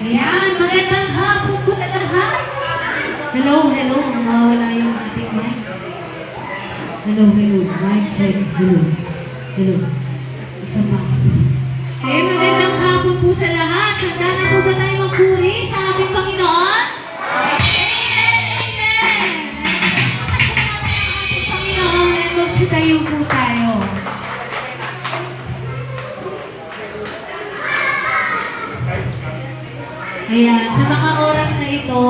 Ayan, magandang hapon po sa lahat. Hello, hello. Nawawala yung ating mic. Hello, hello. Mic check. Hello. Hello. Isa pa. Okay, magandang hapon po sa lahat. Handa na po ba tayo magpuri sa ating Panginoon? Amen! Amen! Ating Panginoon, at magsitayo po tayo. Ayan, sa mga oras na ito,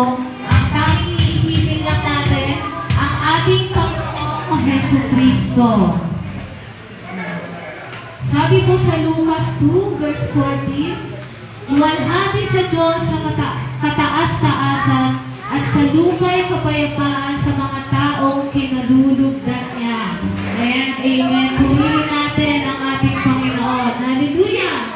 ang tanging iisipin lang natin ang ating Panginoong Jesucristo. Sabi po sa Lucas 2, verse 14, "Luwalhati sa Diyos sa kataas-taasan at sa lupa'y kapayapaan sa mga taong kinalulugdan niya." Ayan, amen. Purihin natin ang ating Panginoon. Hallelujah!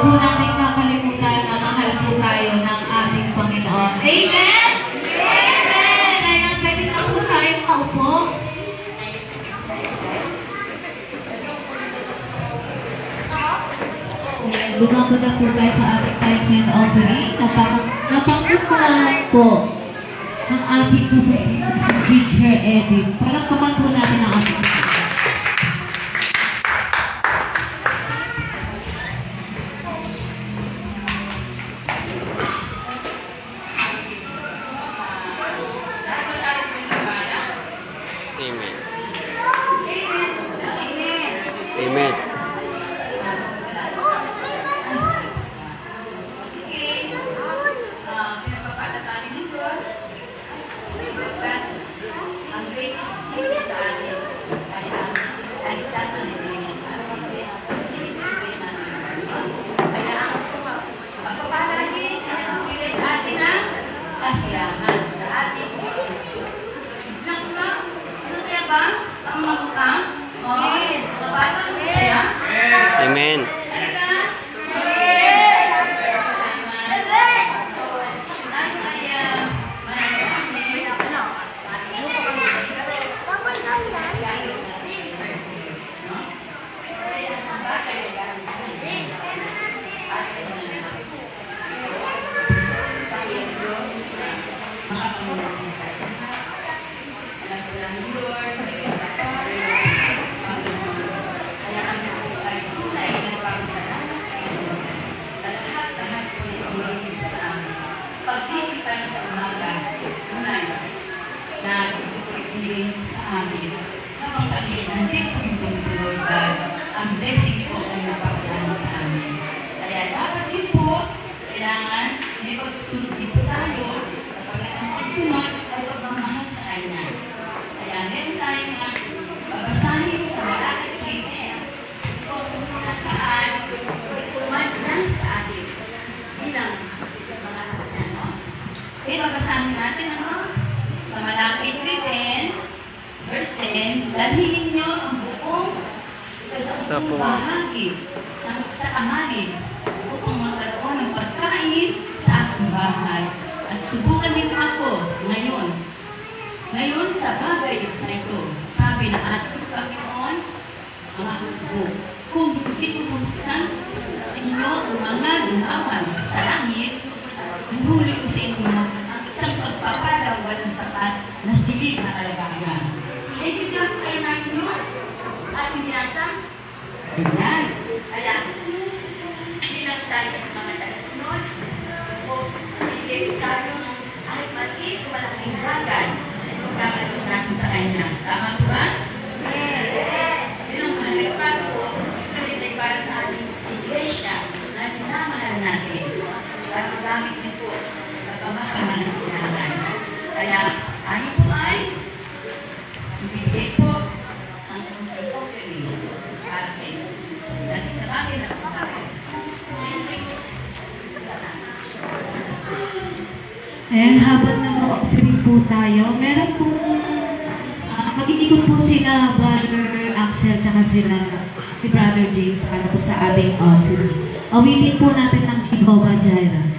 Huwag po natin kakalimutan na mahal po tayo ng ating Panginoon. Amen! Amen! Ayan, pwede na po tayo maupo. Lumako na po tayo sa ating tithes and offering. Napangkukulaan po ang ating pupuntin sa Teacher Edit. Palakpakan po natin ang ating Amen. Amen. Amen. Pag-isipan sa umaga, unay, na ibigay sa amin. Kapag kami nandito sa mundo ng Lord God, ang blessing po ay napapadaan sa amin. Kaya dapat din po, kailangan may pagsunod din po tayo sapagkat ang pagsunod ay pagmamahal sa Kanya. Kaya meron tayo nga babasahin sa Malakit 3:10 kung nasaan tumadlan sa atin bilang mga kasano. Pero basahin natin sa Malakit 3:10, verse 10, dalhin ninyo ang buong Sa buong bahagi sa amanin upang magkaroon ng pagkain sa aking bahay. At subukan ninyo ako ngayon. Ngayon sa bagay na ito, sabi na ating Panginoon, mga hukbo, kung hindi ko buksan sa inyo ang mga lumawan sa langit, hinuli ko sa inyo ang isang pagpapalaw walang sapat na silid na kalagayan. Naiintindihan ko kayo natin yun? Ating binasa? Ganyan. Kaya, hindi lang tayo sa mga talasunod o hindi tayo ng kahit maliit o malaking bagay na pagkakaroon natin sa Kanya. Tama po ba? Yun ang mahalaga po. Ito rin ay para sa ating iglesia na minamahal natin. Para magamit din po sa pamahalaman ng kailangan. Kaya, tayo po ay ibigay po ang offering para kayo. Dahil sa bagay na po tayo. And habang nag-offering po tayo, meron po, mag-iikot po sila, Brother Axel, tsaka si Brother James, para po sa ating offering. Awitin po natin ng Jehovah Jireh.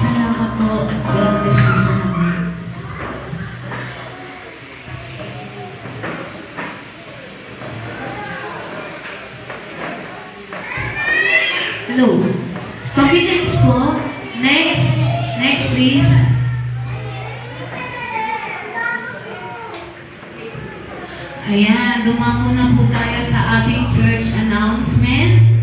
Salamat po. God bless you sa namin. Hello. Pag-next po. Next. Next, please. Ayan, dumako na po tayo sa ating church announcement.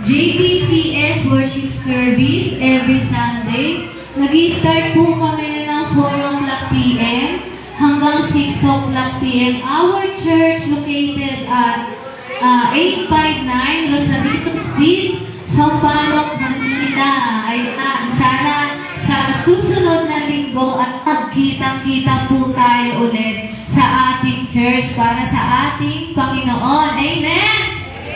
JPCS Worship Service every Sunday. Nag-i-start po kami ng 4 o'clock p.m. hanggang 6 o'clock p.m. Our church located at 859 Rosarito Street, Sampaloc, Manila. Ay, sana sa susunod na linggo at magkitang-kita po tayo ulit sa ating church para sa ating Panginoon. Amen!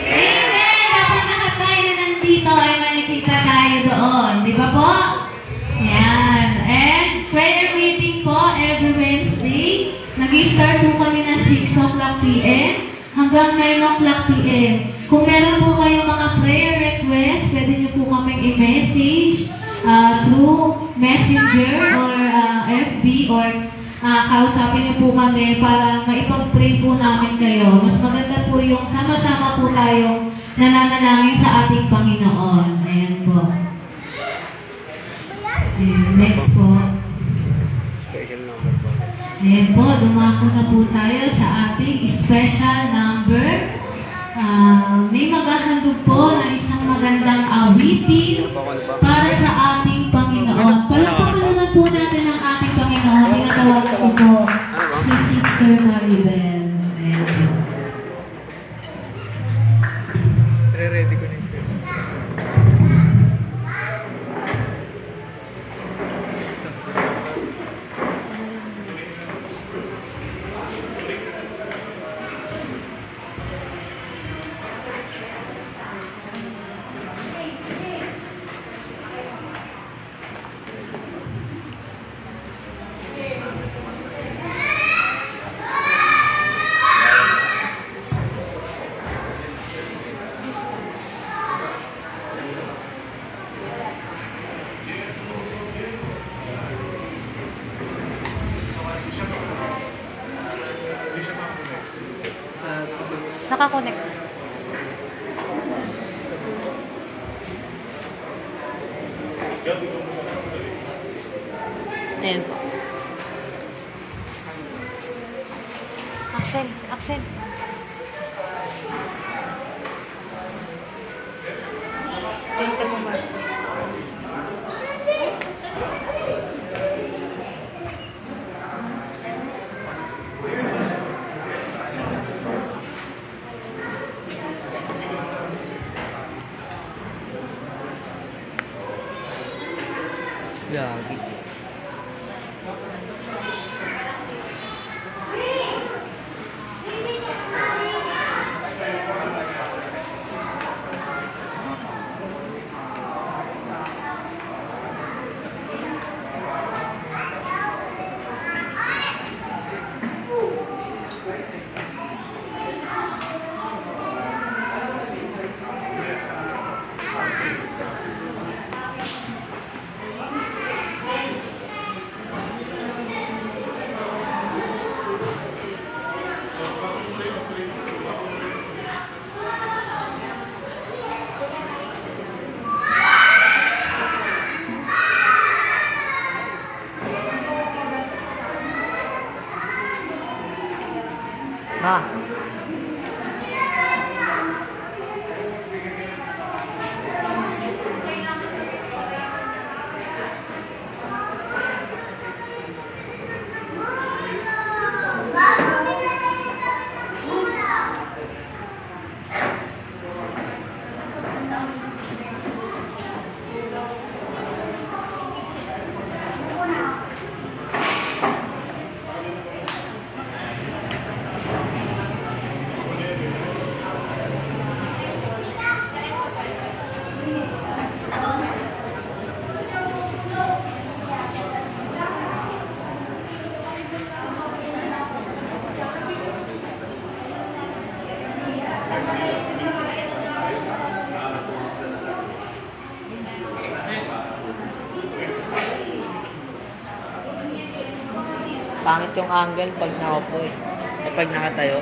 Amen! Kapag nakatayo na nandito ay makikita tayo doon. Di ba po? Yan. And prayer meeting po every Wednesday. Nag-start po kami na 6 o'clock p.m. hanggang 9 o'clock p.m. Kung meron po kayong mga prayer request, pwede niyo po kaming i-message through Messenger or FB or kausapin niyo po kami para maipag-pray po namin kayo. Mas maganda po yung sama-sama po tayong nananalangin sa ating Panginoon. Ayan po. Next po. Ayan po, dumako na po tayo sa ating special number. May maghahandog po na isang magandang awitin para sa ating Panginoon. Palakpakan naman po natin ang ating Panginoon. Tinatawag ko po si Sister Maribel. Ayan po. Ready ko na yung film. Nakakonect. Ayan po. Axel, Axel. Tingnan mo mas. Gagi. Ma. Pangit yung angle pag nakaupo eh. Pag nakatayo.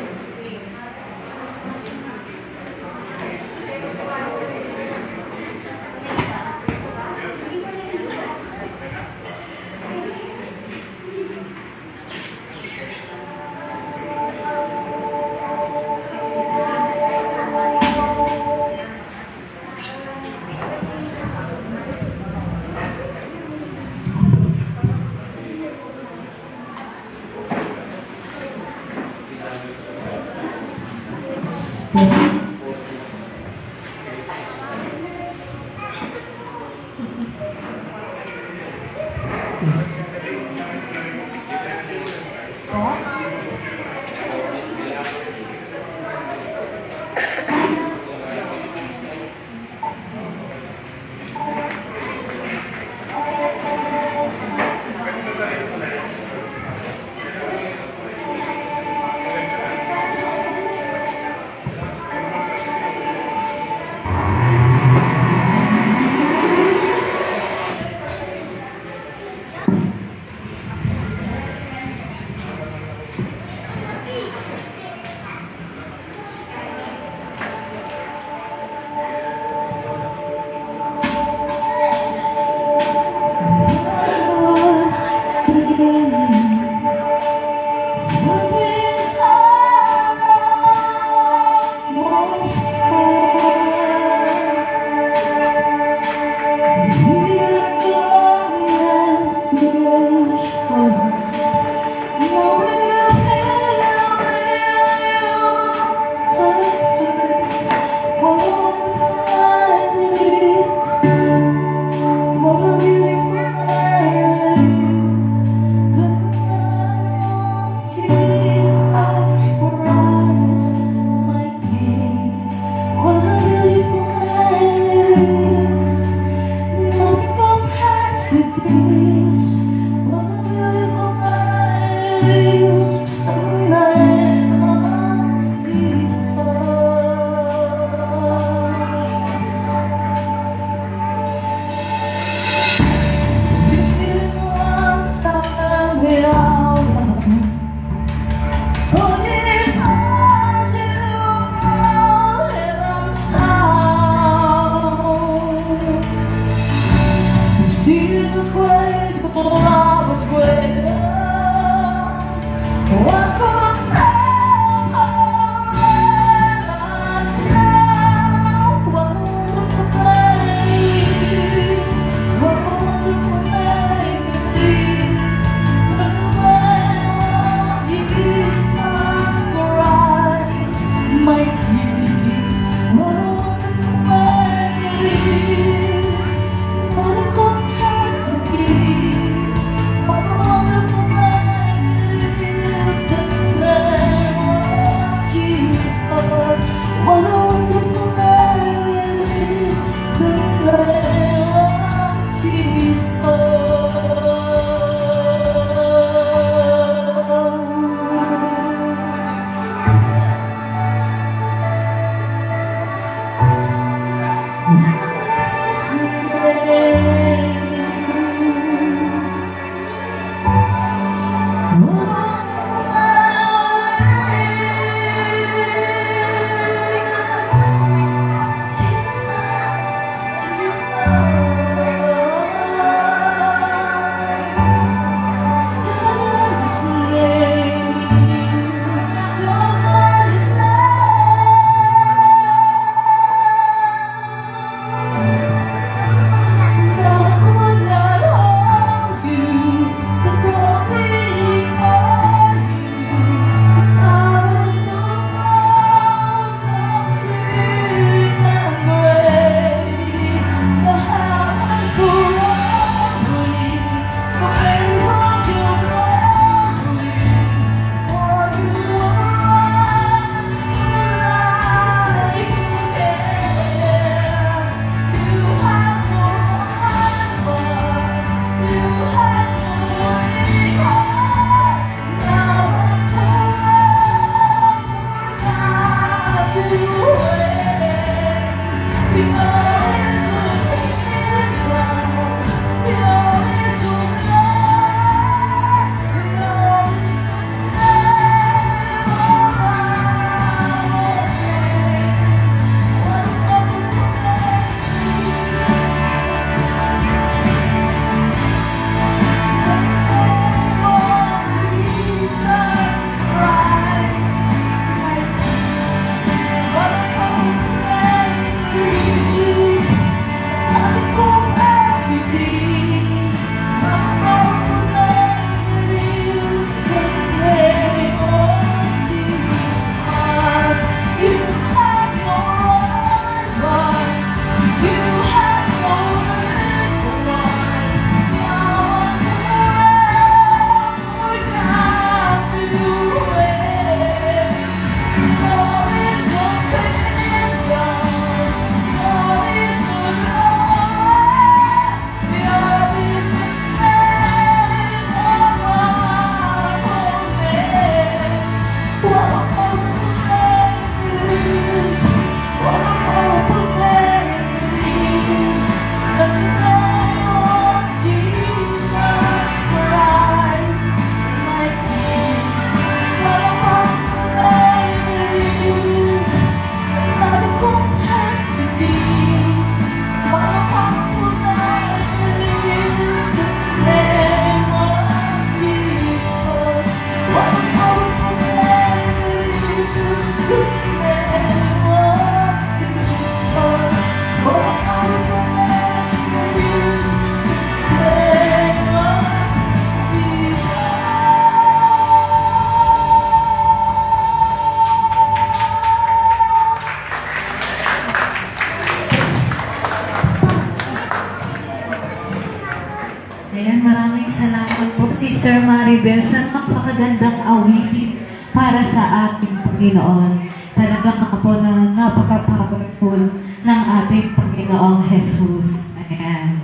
Sister Maribel sa napakagandang awitin para sa ating Panginoon. Talagang ako na napaka-powerful ng ating Panginoong Jesus. Ayan.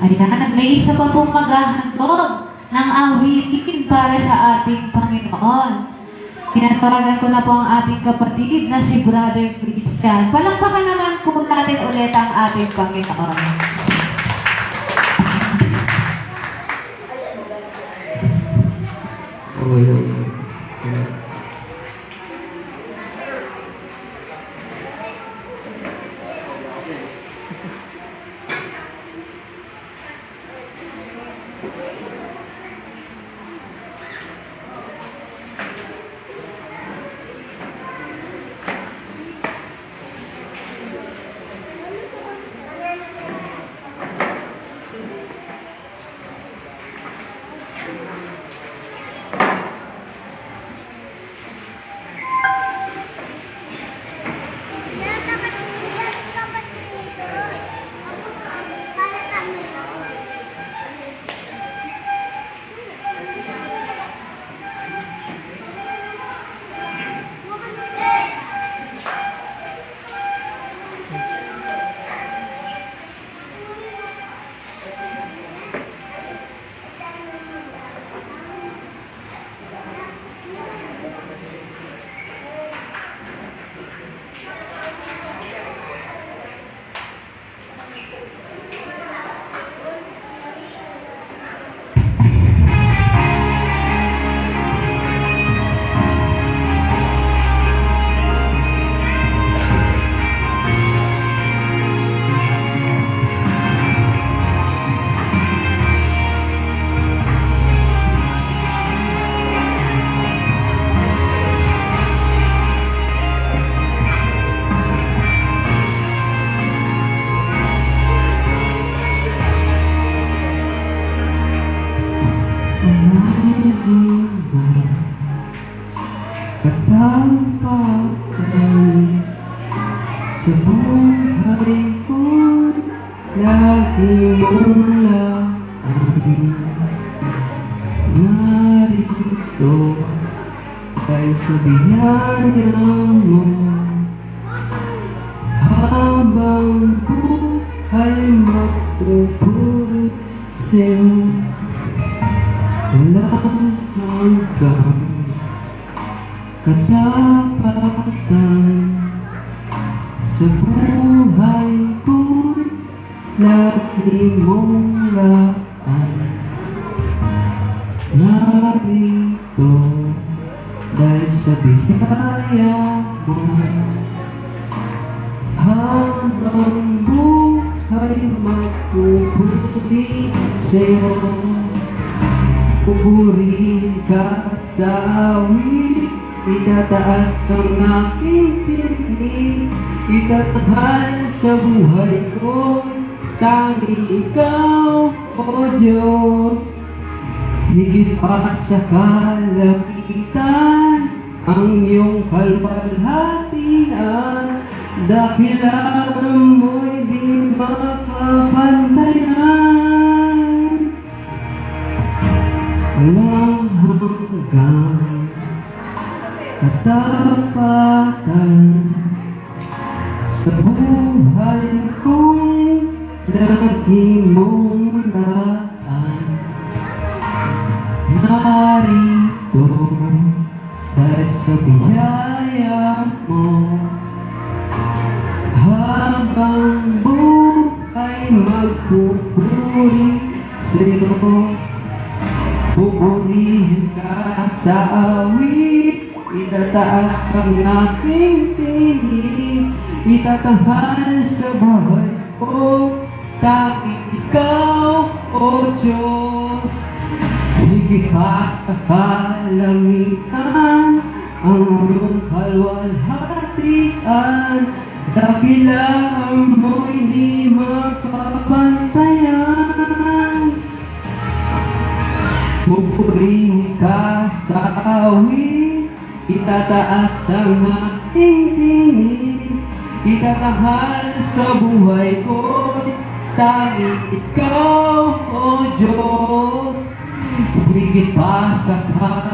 Ayan, may isa pa pong maghahandog ng awitin para sa ating Panginoon. Tinatawagan ko na po ang ating kapatid na si Brother Christian. Palakpakan naman po natin ulit ang ating Panginoon. Katampakan sa buhay ko, lagi mong lahat. Narito dahil sa biyaya mo, habang buhay magpupuri sa'yo, walang hanggang katapatan sa buhay ko'y lagi mong laan. Narito dahil sa biyaya mo, habang buhay magpupuri sa'yo, pupurihin ka sa awit, itataas ang aking tinig, itatanghal sa buhay ko, tanging ikaw, O Diyos. Higit pa sa kalangitan, ang iyong kalwalhatian, dakilang mo'y di makapantayan. Walang hanggang katapatan sa buhay ko'y lagi mong laan. Narito dahil sa biyaya mo, habang buhay magpupuri sa'yo, pupurihin ka sa awit, itataas ang aking tinig, itatanghal sa buhay ko, tanging ikaw, O Diyos. Higit pa sa kalangitan, ang iyong kalwalhatian, dakilang mo'y di makapantayan. Pupurihin ka sa awit, itataas ang aking tinig, itatahal sa buhay ko. Tanging ikaw, O Diyos, higit pa sa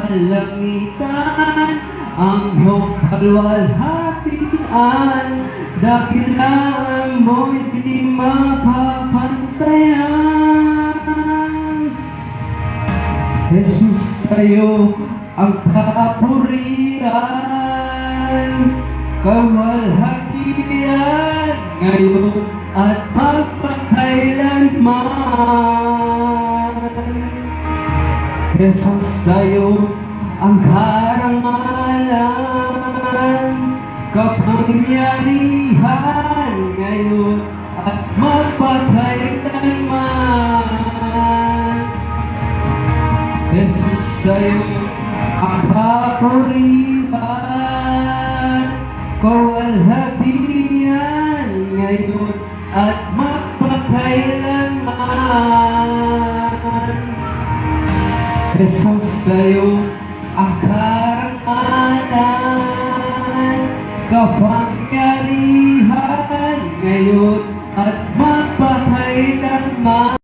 kalangitan, ang iyong kalwalhatian, dakilaan mo'y di mapapantayan. Jesus, tayo ang kapurihan, kawalhatian, ngayon at magpakailanman. Jesus, tayo ang karangalan, kapangyarihan, ngayon at magpakailanman. Jesus, sa'yo ang kapurihan, kawalhatian, ngayon at magpakailanman. Jesus, sa'yo ang karangalan, kapangyarihan, ngayon at magpakailanman.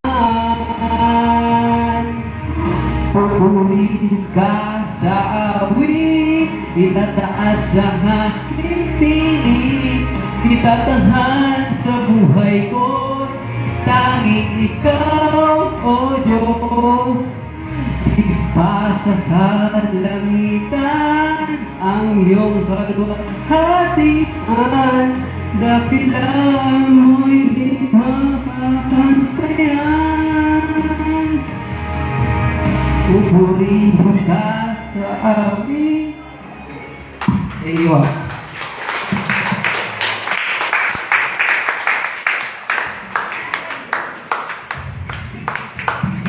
Pupurihin ka sa awit, itataas ang aking piling, itatahal sa buhay ko, tanging ikaw, O Diyos. Pa sa kalangitan, ang iyong kalwalhatian, dakilaan mo'y di mapapantayan. Pupurihin ka sa awit. Iyo.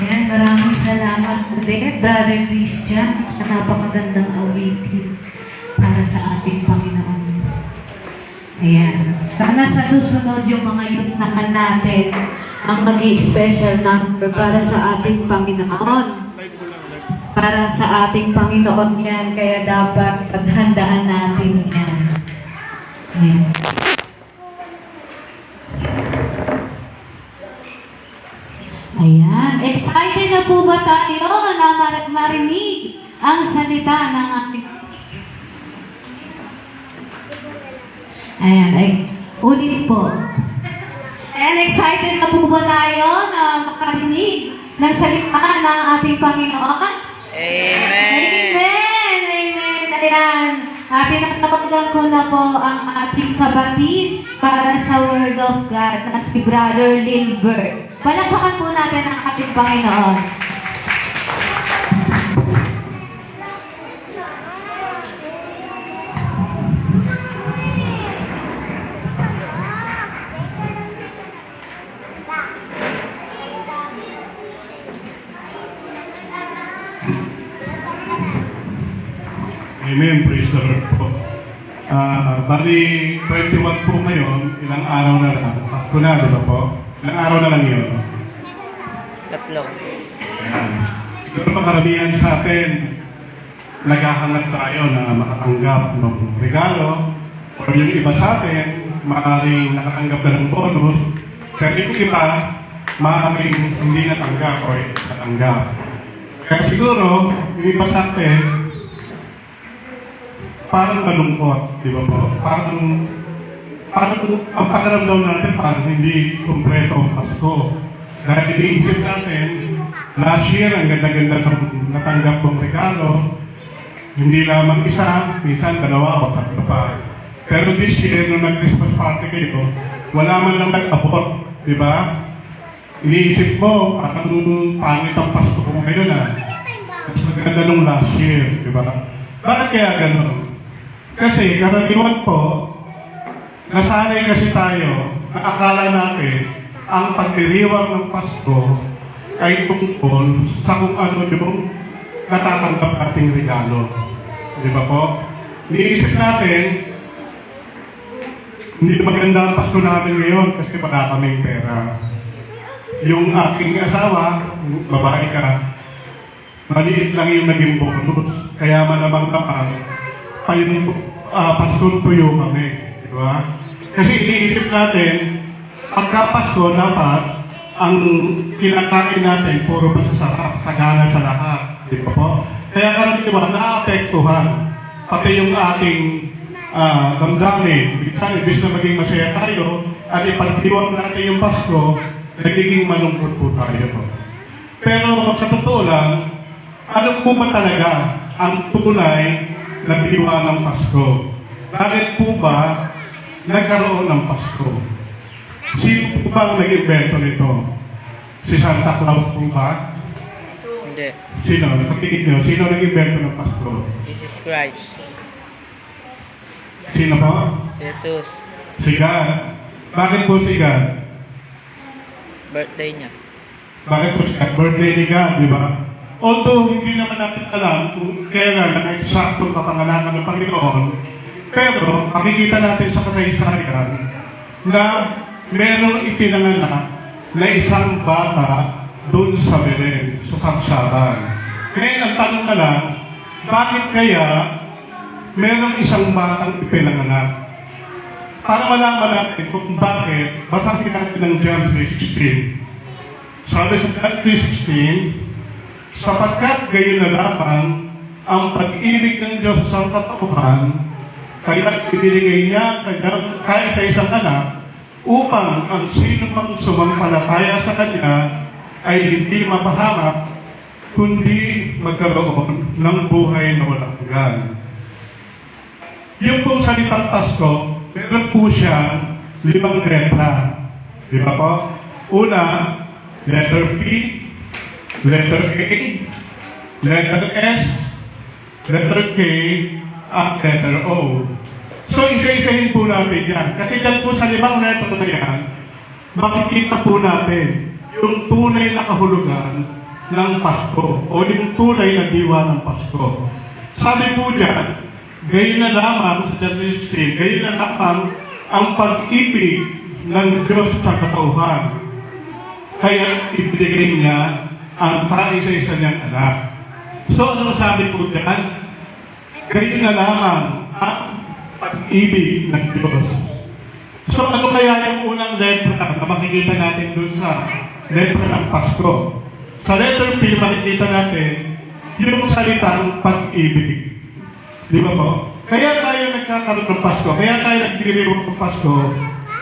Ayan, maraming salamat ulit, Brother Christian, sa napakagandang awitin para sa ating Panginoon. Ayan. Sana sa susunod yung mga youth naman natin ang mag-i-special number para sa ating Panginoon. Para sa ating Panginoon yan, kaya dapat paghandaan natin yan. Ayan. Ayan. Excited na po ba tayo na marinig ang salita ng ating... Ayan. Ay, ulit po. Ayan, excited na po ba tayo na makarinig ng salita ng ating Panginoon? Amen! Amen! Amen! Ayan. Pinatawagan ko na po ang ating kabatid para sa Word of God na si Brother Lilbert. Palakpakan po natin ang ating Panginoon. Amen, praise the Lord po. Bali, 21 po ngayon, ilang araw na lang. Pasko na, di ba po? Ilang araw na lang yun. Tatlo. Ayan. Siguro makaramihan sa atin, naghahanap tayo na makatanggap ng regalo, o yung iba sa atin, maaaring nakatanggap na ng bonus, pero yung iba, maaaring hindi natanggap o natanggap. Kaya siguro, yung iba sa atin, parang malungkot, di ba po? Parang ang pakiramdam natin parang hindi kumpleto ang Pasko. Dahil iniisip natin, last year, ang ganda-ganda ng natanggap ng regalo, hindi lamang isa, minsan dalawa o tatlo pa. Pero this year, nung nag-Christmas party kayo, wala man lang nag-abot, di ba? Iniisip mo, parang pangit ang Pasko ko ngayon mas maganda nung last year, di ba? Bakit kaya gano'n? Kasi karaniwan po, nasanay kasi tayo na akala natin ang pagdiriwang ng Pasko ay tungkol sa kung ano yung natatanggap ating regalo. Di ba po? Niisip natin, hindi maganda ang Pasko natin ngayon kasi wala kaming pera. Yung aking asawa, babae ka, maliit lang yung naging bonus. Kaya malamang naman, Paskong tuyo kami, di ba? Kasi iniisip natin, pagka Pasko, dapat ang kinakain natin, puro masasarap, sagana sa lahat. Di ba po? Kaya karaniwan, naapektuhan. Pati yung ating damdamin. Minsan, ibig na maging masaya tayo, at ipagdiwang natin yung Pasko, nagiging malungkot po tayo. Pero sa totoo lang, ano po ba talaga ang tunay na diwa ng Pasko? Bakit po ba nagkaroon ng Pasko? Sino po ba ang nag-invento nito? Si Santa Claus po ba? Hindi. Sino? Nakatingin nyo, sino nag-invento ng Pasko? Jesus Christ. Sino po? Si Jesus. Si God. Bakit po si God? Birthday niya. Bakit po si God? Birthday ni God, di ba? Although hindi naman natin alam kung kailan ang eksaktong kapanganakan ng Panginoon, pero makikita natin sa kasaysayan na merong ipinanganak na isang bata doon sa Belen, sa Sabsaban. Kaya ang tanong na lang, bakit kaya merong isang batang ipinanganak? Para malaman natin kung bakit, basahin natin ng John 3:16. Sabi sa John 3:16, sapagkat gayon na lamang ang pag-ibig ng Diyos sa katauhan, kaya ibinigay niya kaya sa isang anak, upang ang sino mang sumampalataya sa Kanya ay hindi mapahamak, kundi magkaroon ng buhay na walang hanggan. Yung pong salitang Pasko, meron po siya 5 letra. Di ba po? Una, letter P, letter A, letter S, letter K, at letter O. So, isa-isahin po natin yan. Kasi dyan po sa 5 letter na yan, makikita po natin yung tunay na kahulugan ng Pasko o yung tunay na diwa ng Pasko. Sabi po dyan, gayon na lamang sa John 3:16, gayon na lamang ang pag-ibig ng Diyos sa katauhan. Kaya ibigay niya ang kaisa-isa niyang anak. So, ano sabi po dyan? Gayon na lamang ang pag-ibig ng Diyos. So, ano kaya yung unang letra na makikita natin doon sa letra ng Pasko? Sa letter P, makikita natin yung salitang pag-ibig. Di ba po? Kaya tayo nagkakaroon ng Pasko, kaya tayo nagdiriwag ng Pasko,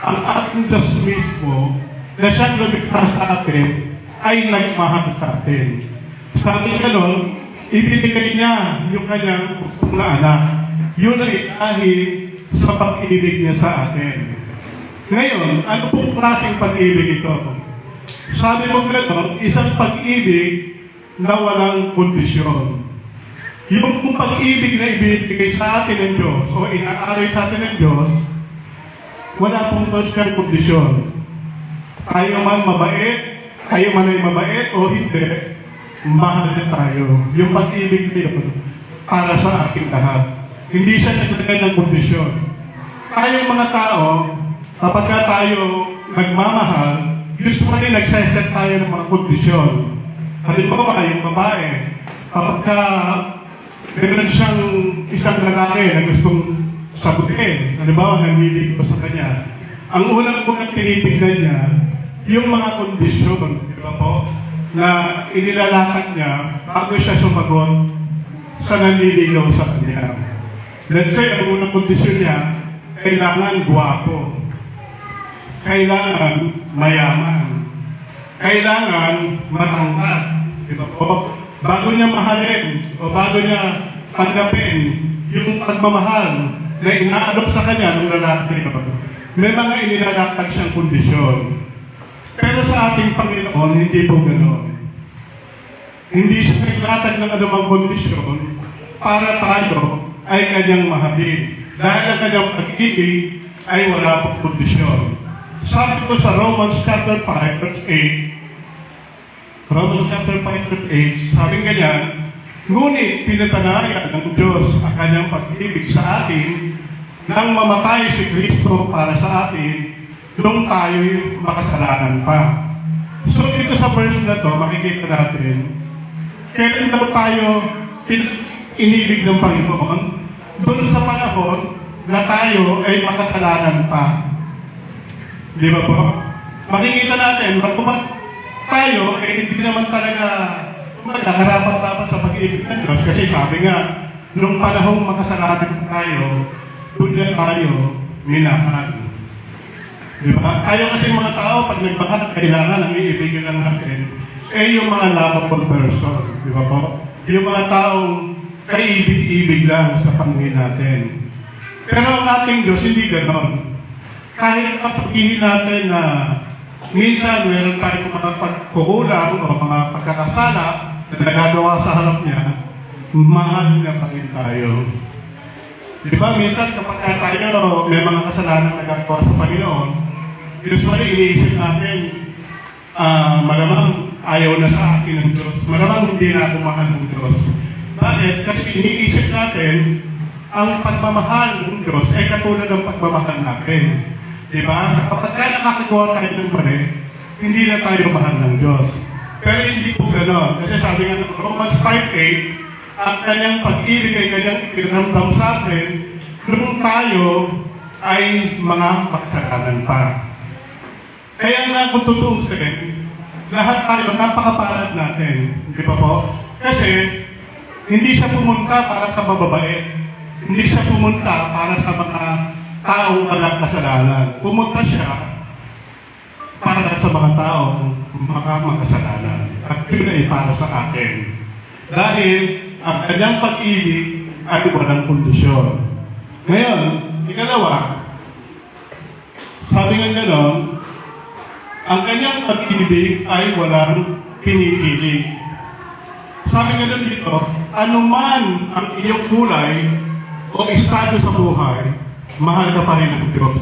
ang ating Diyos mismo na siyang lumikha sa atin ay nagmahal sa atin. Sabi ganon, ibinigay niya yung kanyang utong na anak. Yun ay dahil sa pag-ibig niya sa atin. Ngayon, ano pong klaseng pag-ibig ito? Sabi mo ganon, isang pag-ibig na walang kondisyon. Yung pag-ibig na ibinigay sa atin ng Diyos o inaaray sa atin ng Diyos, wala pong kondisyon. Tayo man mabait, kayo man ay mabait o hindi, mahal na tayo. Yung pag-ibig nito para sa ating lahat. Hindi siya naglagay ng kondisyon. Tayong mga tao, kapag tayo nagmamahal, usually nagseset tayo ng mga kondisyon. Halimbawa, yung babae, kapag meron siyang isang lalaki na gustong sagutin, halimbawa, nangilig ko sa kanya, ang unang tinitignan niya, yung mga kondisyon, di ba po, na inilalakad niya bago siya sumagot sa nanliligaw sa kanya. Let's say, ang unang kondisyon niya, kailangan gwapo, kailangan mayaman, kailangan matangkad, di ba po? Bago niya mahalin o bago niya tanggapin yung pagmamahal na ina-adopt sa kanya ng lalaki, may mga inilalakad siyang kondisyon. Pero sa ating Panginoon, hindi po gano'n. Hindi siya naglatag ng anumang kondisyon para tayo ay kanyang mahalin. Dahil ang kanyang pag-ibig ay wala pong kondisyon. Sabi ko sa Romans chapter 5, verse 8, Romans chapter 5, verse 8, sabi ganyan, ngunit pinatanayan ng Diyos ang kanyang pag-ibig sa atin nang mamatay si Kristo para sa atin nung tayo'y makasalanan pa. So dito sa verse na to, makikita natin, kailan daw tayo inibig ng Panginoon? Doon sa panahon na tayo ay makasalanan pa. Di ba po? Makikita natin, magpupat tayo, hindi naman talaga harapan-tapat sa pag-ibig ng Diyos. Kasi sabi nga, nung panahong makasalanan tayo, doon na tayo minahal. Di ba? Tayo kasi mga tao, pag nagmahal, kailangan ang iibigin lang natin, yung mga lovable person. Di ba po? Yung mga taong kaibig-ibig lang sa pamilya natin. Pero ang ating Diyos, hindi ganon. Kahit sabihin natin na minsan meron tayong mga pagkukulang o mga pagkakasala na nagagawa sa harap niya, mahal niya pa rin tayo. Di ba, minsan kapag tayo may mga kasalanan na nagagawa sa Panginoon, usually iniisip natin, malamang ayaw na sa akin ng Diyos. Malamang hindi na ako mahal ng Diyos. Bakit? Kasi iniisip natin, ang pagmamahal ng Diyos ay katulad ng pagmamahal natin. Diba? Kapag nakakagawa tayo ng mali, hindi na tayo mahal ng Diyos. Pero hindi po gano'n. Kasi sabi nga ng Romans 5:8, ang kanyang pag-ibig ay kanyang ipiramdam sa atin nung tayo ay mga makasalanan pa. Kaya nga kung tutuusin, lahat tayo napakapalad natin. Di ba po? Kasi hindi siya pumunta para sa bababae. Hindi siya pumunta para sa mga taong walang kasalanan. Pumunta siya para sa mga taong makasalanan. At yun ay para sa atin. Dahil ang kanyang pag-ibig ay walang kondisyon. Ngayon, ikalawa, sabi nga gano'n, ang kanyang pag-ibig ay walang pinipili. Sabi nga dito, anuman ang iyong kulay o estado sa buhay, mahal ka pa rin ng Diyos.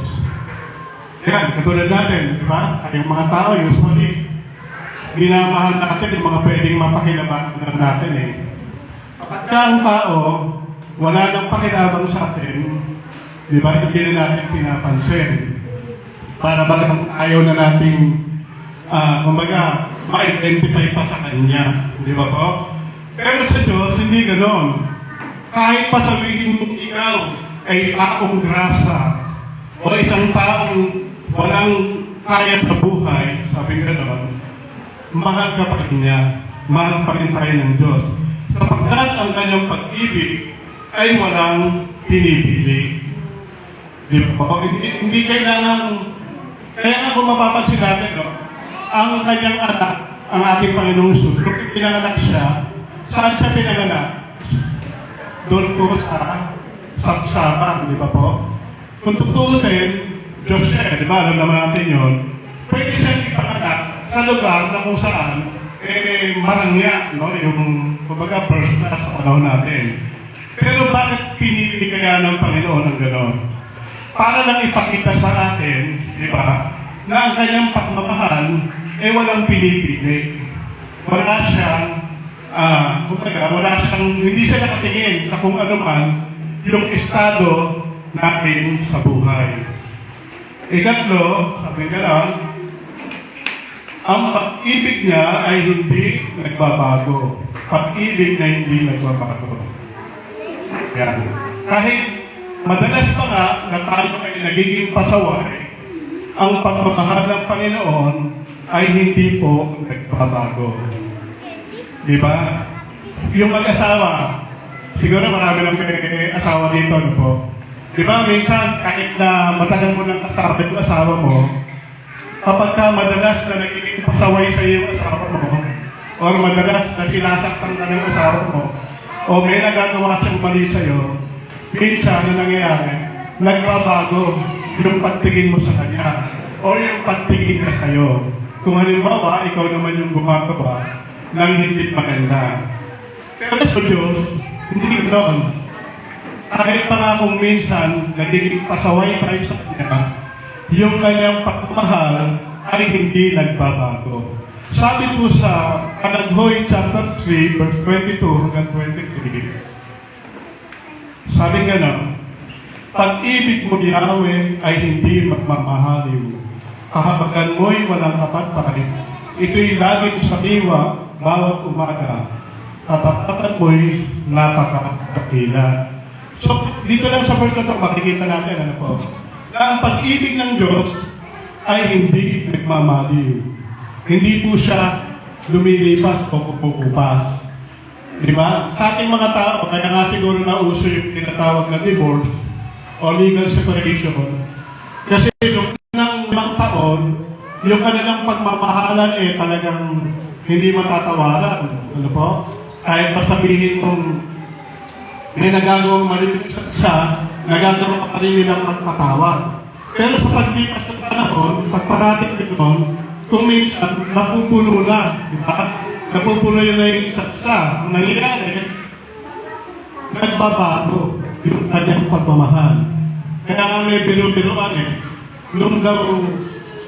Yan, katulad natin, di ba? Yung mga tao, usually, minamahal natin yung mga pwedeng mapakilaban natin eh. Kapag ang tao, wala nang pakilabang sa atin, di ba? Hindi na natin pinapansin. Para bagang ayaw na nating, kumbaga, ma-identify pa sa Kanya. Di ba po? Pero sa Diyos, hindi ganon. Kahit pa sabihin mo ikaw ay taong grasa o isang taong walang kaya sa buhay, sabi gano'n, mahal ka pa rin niya, mahal pa rin tayo ng Diyos. Sapagkat ang kanyang pag-ibig ay walang pinipili. Di ba po? Hindi kailangan, kaya nga kung mapapansin natin, no? Ang kanyang anak, ang ating Panginoong Jesus, kung pinanganak siya, saan siya pinanganak? Doon po sa sapsapan, di ba po? Kung tutusin, Diyos siya, di ba? Alam naman natin yun. Pwede siya ipanganak sa lugar na kung saan, marangya, no? Yung, kumbaga, first class sa panahon natin. Pero bakit pinili kaya ng Panginoon ang gano'n? Para lang ipakita sa atin, di ba, na ang kanyang pagmamahal, walang pinipili. Wala siyang wala siyang, hindi siya nakatingin sa kung ano man yung estado natin sa buhay. Ikatlo, sabi nga lang, ang pag-ibig niya ay hindi nagbabago. Pag-ibig na hindi nagbabago. Yan. Kahit madalas pa nga na tayo ay nagiging pasaway, ang pagmamahal ng Panginoon ay hindi po nagbabago. Diba? Yung mag-asawa, siguro marami ng asawa dito, ano po? Diba, minsan, kahit na matagal mo ng kasama yung asawa mo, kapag ka madalas na nagiging pasaway sa iyo yung asawa mo, or madalas na sinasaktan ka ng asawa mo, o may nagagawa siyang mali sa iyo, minsan na nangyayari, nagbabago yung pagtingin mo sa kanya, o yung pagtingin ka sa iyo. Kung halimbawa, ikaw naman yung gumagawa, nang hindi maganda. Pero sa Diyos, hindi ganoon. Kahit pa nga kung minsan, nagiging pasaway tayo sa Kanya, yung Kanyang pagmamahal ay hindi nagbabago. Sabi po sa Kanaghoy chapter 3, verse 22 hanggang 23, sabi gano'n, pag-ibig mo ni Yahweh ay hindi magmamahaliw. Kahabagan mo'y walang kapatpalit. Ito'y laging sa diwa, bawat umaga, katapatan mo'y napakakakila. So, dito lang sa verse na ito, makikita natin, ano po, na ang pag-ibig ng Diyos ay hindi nagmamaliw. Hindi po siya lumilipas o kukupas. Di ba? Sa ating mga tao, kaya nga siguro nauso yung tinatawag na divorce o legal separation. Kasi nung unang 5 taon, yung kanilang pagmamahalan talagang hindi matatawaran. Ano po? Kahit pa sabihin mong may nagagawang mali sa nagagawa pa rin nilang magpatawad. Pero sa paglipas ng panahon, pagparating doon, kung minsan, napupuno na. Di ba? Napupuno yun na yung isa. Ang nangyayari, nagbabago yung kanyang pagmamahal. Kaya nga may biro-biroan nung daw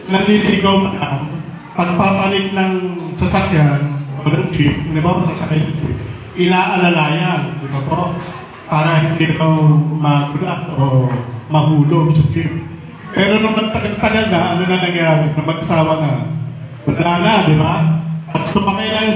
naliligaw na pagpapalit ng sasakyan o ng jeep, di ba, sasakyan ng jeep, inaalalayan, di ba po? Para hindi daw magulat o mahulog sa jeep. Pero nung nagtagal na, ano na nangyari? Nung mag-asawa na, wala na, di ba? At sumakay ng